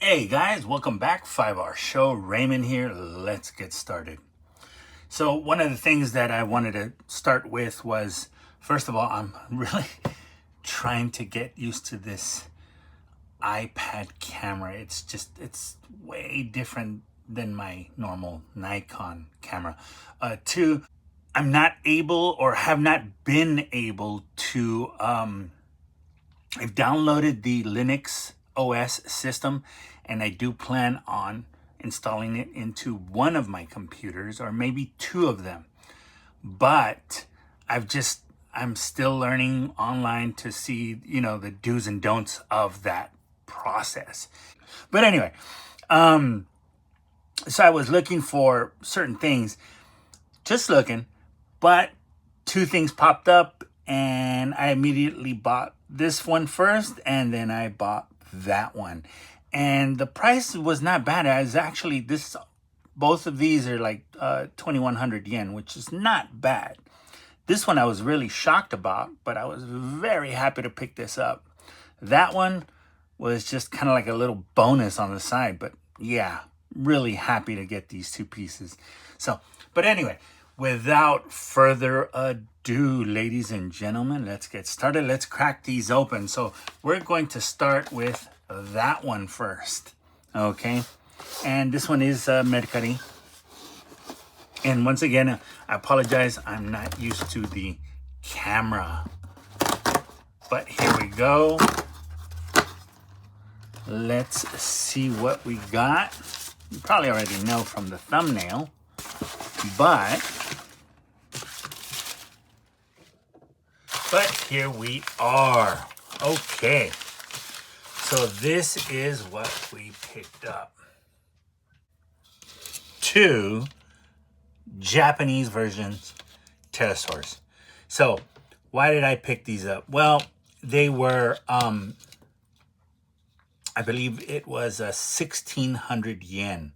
Hey guys, welcome back. 5-Hour Show. Raymond here. Let's get started. So one of the things that I wanted to start with was, first of all, I'm really trying to get used to this iPad camera. It's way different than my normal Nikon camera. Two, I'm not able or have not been able to, I've downloaded the Linux OS system, and I do plan on installing it into one of my computers or maybe two of them. But I'm still learning online to see, the do's and don'ts of that process. But anyway, so I was looking for certain things, just looking, but two things popped up and I immediately bought this one first, and then I bought that one. And the price was not bad. Both of these are like 2,100 yen, which is not bad. This one I was really shocked about, but I was very happy to pick this up. That one was just kind of like a little bonus on the side, but yeah, really happy to get these two pieces. So, but anyway, without further ado, ladies and gentlemen, let's get started. Let's crack these open. So we're going to start with that one first, okay? And this one is Mercari. And once again, I apologize, I'm not used to the camera. But here we go. Let's see what we got. You probably already know from the thumbnail, but here we are. Okay, so this is what we picked up. Two Japanese versions Terrorsaurs. So why did I pick these up? Well, they were I believe it was 1,600 yen.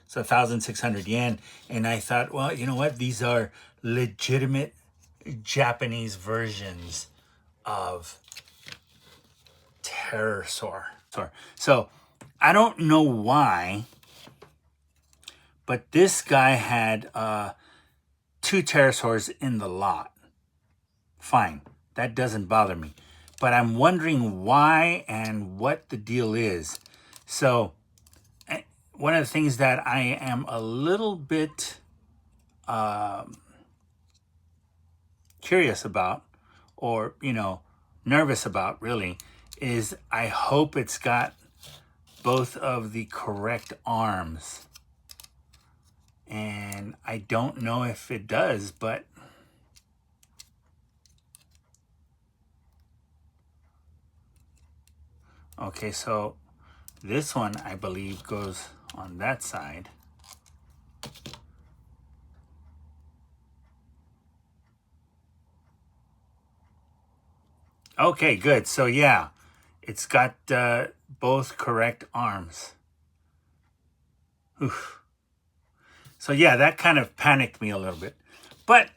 So 1,600 yen. And I thought, well, you know what? These are legitimate Japanese versions of Terrorsaur. So I don't know why, but this guy had two Terrorsaurs in the lot. Fine, that doesn't bother me. But I'm wondering why and what the deal is. So one of the things that I am a little bit curious about, or, nervous about really, is I hope it's got both of the correct arms. And I don't know if it does, but okay, so this one I believe goes on that side. Okay, good. So yeah, it's got both correct arms. Oof. So yeah, that kind of panicked me a little bit. But,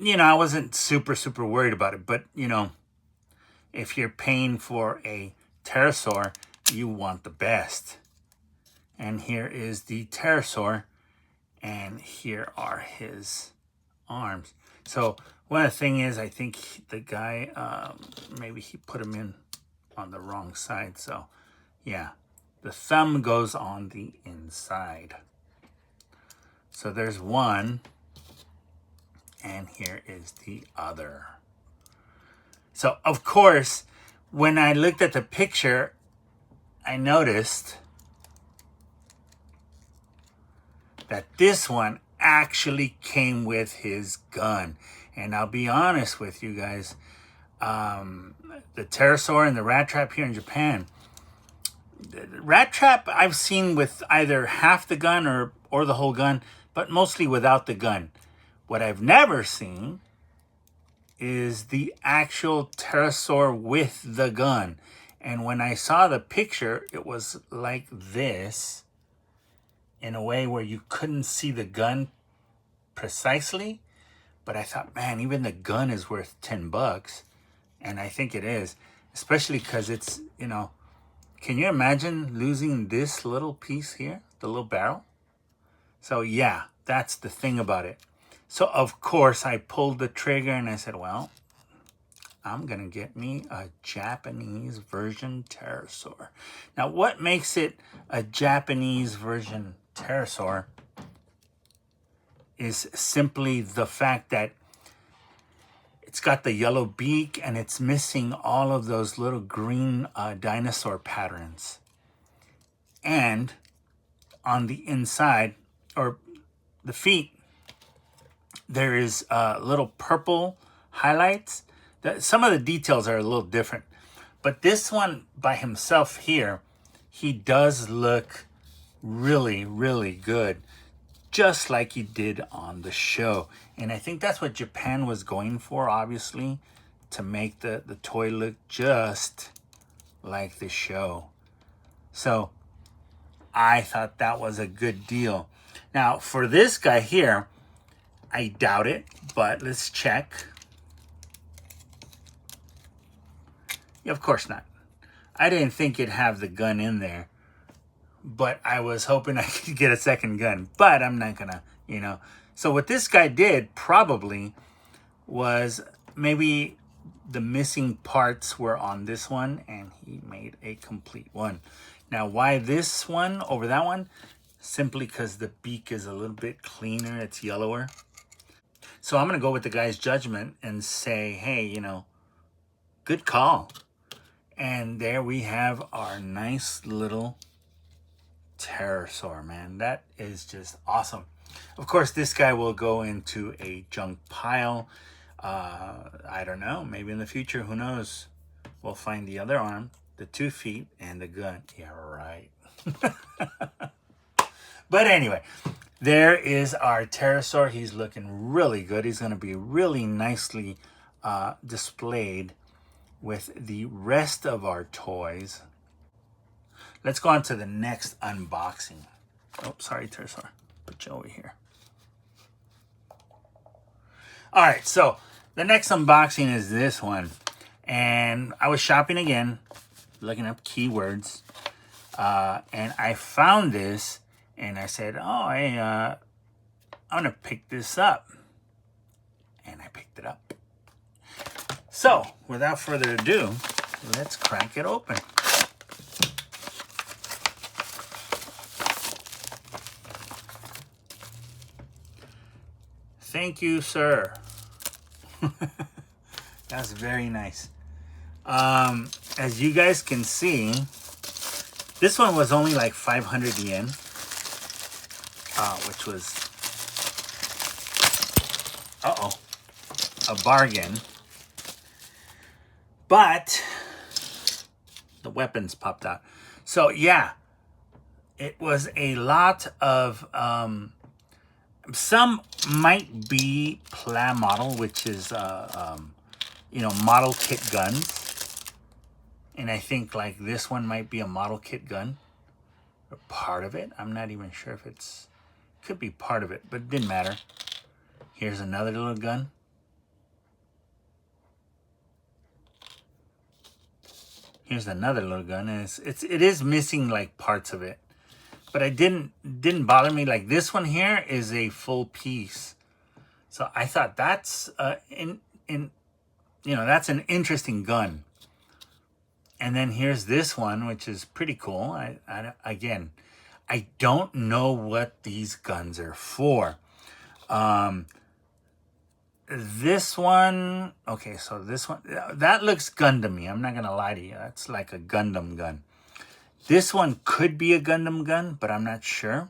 I wasn't super worried about it. But, if you're paying for a Terrorsaur, you want the best. And here is the Terrorsaur, and here are his arms. So one of the things is, I think the guy, maybe he put him in on the wrong side. So yeah, the thumb goes on the inside. So there's one, and here is the other. So of course, when I looked at the picture, I noticed that this one actually came with his gun. And I'll be honest with you guys, the Terrorsaur and the Rat Trap here in Japan, the Rat Trap I've seen with either half the gun or the whole gun, but mostly without the gun. What I've never seen is the actual Terrorsaur with the gun. And when I saw the picture, it was like this, in a way where you couldn't see the gun precisely. But I thought, man, even the gun is worth $10. And I think it is, especially because it's, Can you imagine losing this little piece here, the little barrel? So yeah, that's the thing about it. So of course I pulled the trigger and I said, well, I'm gonna get me a Japanese version Terrorsaur. Now what makes it a Japanese version Terrorsaur is simply the fact that it's got the yellow beak and it's missing all of those little green dinosaur patterns. And on the inside, or the feet, there is little purple highlights. Some of the details are a little different. But this one by himself here, he does look really, really good. Just like he did on the show. And I think that's what Japan was going for, obviously, to make the toy look just like the show. So I thought that was a good deal. Now, for this guy here, I doubt it, but let's check. Yeah, of course not. I didn't think it'd have the gun in there, but I was hoping I could get a second gun, but I'm not gonna, you know. So what this guy did probably was maybe the missing parts were on this one and he made a complete one. Now, why this one over that one? Simply because the beak is a little bit cleaner, it's yellower. So I'm gonna go with the guy's judgment and say, hey, you know, good call. And there we have our nice little Terrorsaur, man. That is just awesome. Of course, this guy will go into a junk pile. I don't know. Maybe in the future, who knows? We'll find the other arm, the 2 feet, and the gun. Yeah, right. But anyway, there is our Terrorsaur. He's looking really good. He's going to be really nicely displayed with the rest of our toys. Let's go on to the next unboxing. Oh, sorry, Terrorsaur. Put you over here. All right, so the next unboxing is this one. And I was shopping again, looking up keywords. And I found this, and I said, oh, I'm going to pick this up. And I picked it up. So, without further ado, let's crack it open. Thank you, sir. That's very nice. As you guys can see, this one was only like 500 yen, which was, a bargain. But the weapons popped out. So yeah, it was a lot of, some might be PLA model, which is, you know, model kit guns. And I think like this one might be a model kit gun, or part of it. I'm not even sure if it's, could be part of it, but it didn't matter. Here's another little gun. Here's another little gun, and it is missing like parts of it, but I didn't bother me. Like this one here is a full piece, so I thought that's you know, that's an interesting gun. And then here's this one, which is pretty cool. Again, I don't know what these guns are for. This one, okay, so this one, that looks Gundam-y. I'm not gonna lie to you. That's like a Gundam gun. This one could be a Gundam gun, but I'm not sure.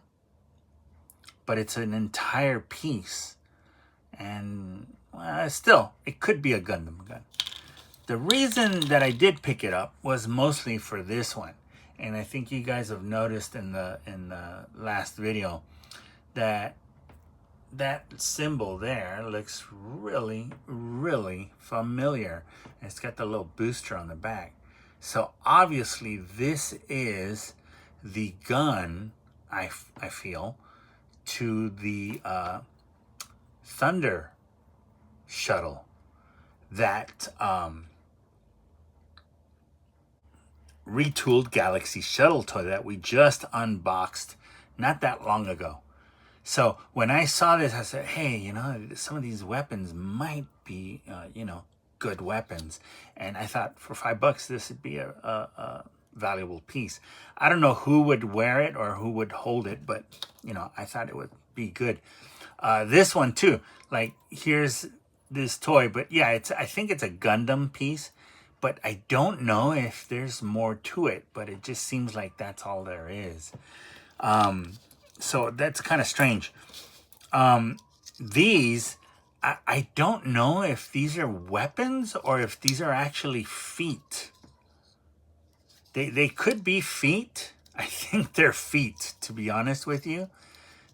But it's an entire piece. And still, it could be a Gundam gun. The reason that I did pick it up was mostly for this one. And I think you guys have noticed in the last video that that symbol there looks really, really familiar. And it's got the little booster on the back. So obviously this is the gun, I feel, to the Thunder shuttle that retooled Galaxy Shuttle toy that we just unboxed not that long ago. So when I saw this, I said, hey, you know, some of these weapons might be, you know, good weapons. And I thought for $5, this would be a valuable piece. I don't know who would wear it or who would hold it, but, you know, I thought it would be good. This one too, like here's this toy, but yeah, I think it's a Gundam piece, but I don't know if there's more to it, but it just seems like that's all there is. So that's kind of strange. These, I don't know if these are weapons or if these are actually feet. They could be feet. I think they're feet, to be honest with you.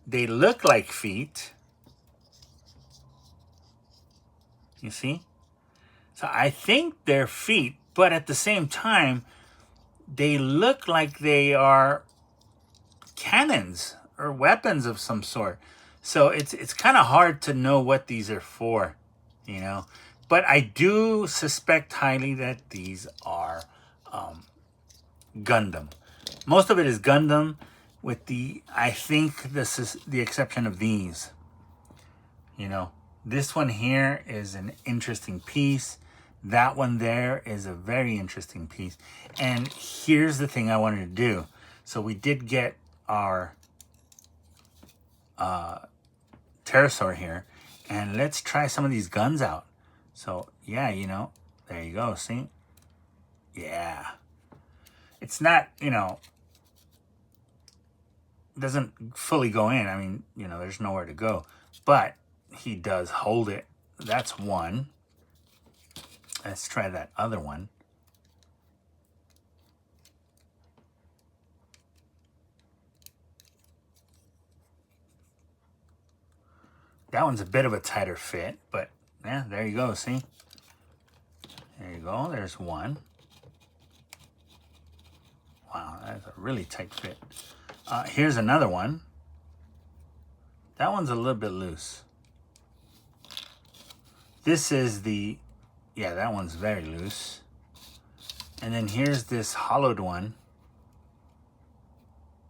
They look like feet. You see? So I think they're feet, but at the same time, they look like they are cannons or weapons of some sort. So it's kind of hard to know what these are for, you know. But I do suspect highly that these are Gundam. Most of it is Gundam, with I think this is the exception of these. You know, this one here is an interesting piece. That one there is a very interesting piece. And here's the thing I wanted to do. So we did get our Terrorsaur here. And let's try some of these guns out. So, yeah, you know, there you go. See? Yeah. It's not, you know, doesn't fully go in. I mean, you know, there's nowhere to go. But he does hold it. That's one. Let's try that other one. That one's a bit of a tighter fit, but yeah, there you go, see? There you go, there's one. Wow, that's a really tight fit. Here's another one. That one's a little bit loose. This is the, yeah, that one's very loose. And then here's this hollowed one.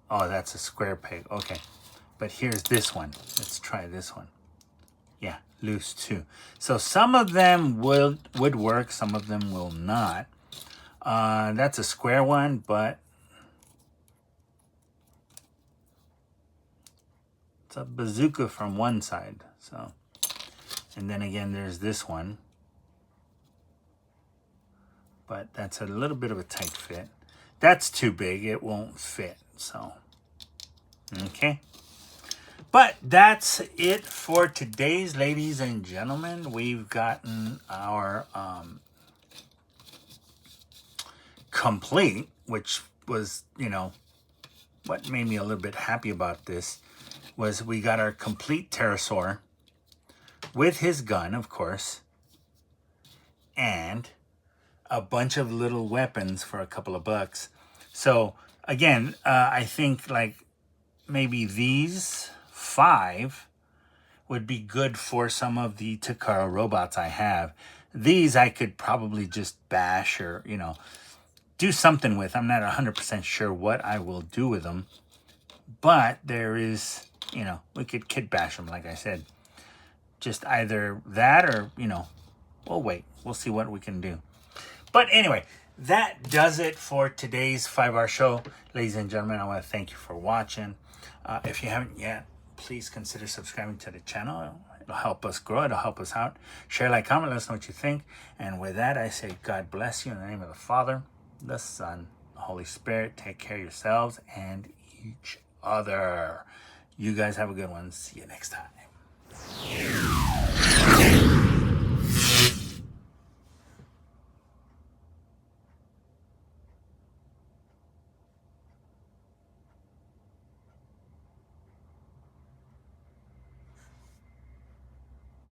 Oh, that's a square peg, okay. But here's this one. Let's try this one. Yeah, loose too. So some of them would work, some of them will not. That's a square one, but it's a bazooka from one side. So, and then again, there's this one. But that's a little bit of a tight fit. That's too big, it won't fit, so. Okay. But that's it for today's, ladies and gentlemen. We've gotten our complete, which was, you know, what made me a little bit happy about this was we got our complete Terrorsaur with his gun, of course, and a bunch of little weapons for a couple of bucks. So again, I think like maybe these 5 would be good for some of the Takara robots I have. These I could probably just bash or, you know, do something with. I'm not 100% sure what I will do with them. But there is, you know, we could kit bash them, like I said. Just either that or, you know, we'll wait. We'll see what we can do. But anyway, that does it for today's 5-hour show. Ladies and gentlemen, I want to thank you for watching. If you haven't yet, please consider subscribing to the channel. It'll help us grow. It'll help us out. Share, like, comment. Let us know what you think. And with that, I say God bless you in the name of the Father, the Son, the Holy Spirit. Take care of yourselves and each other. You guys have a good one. See you next time.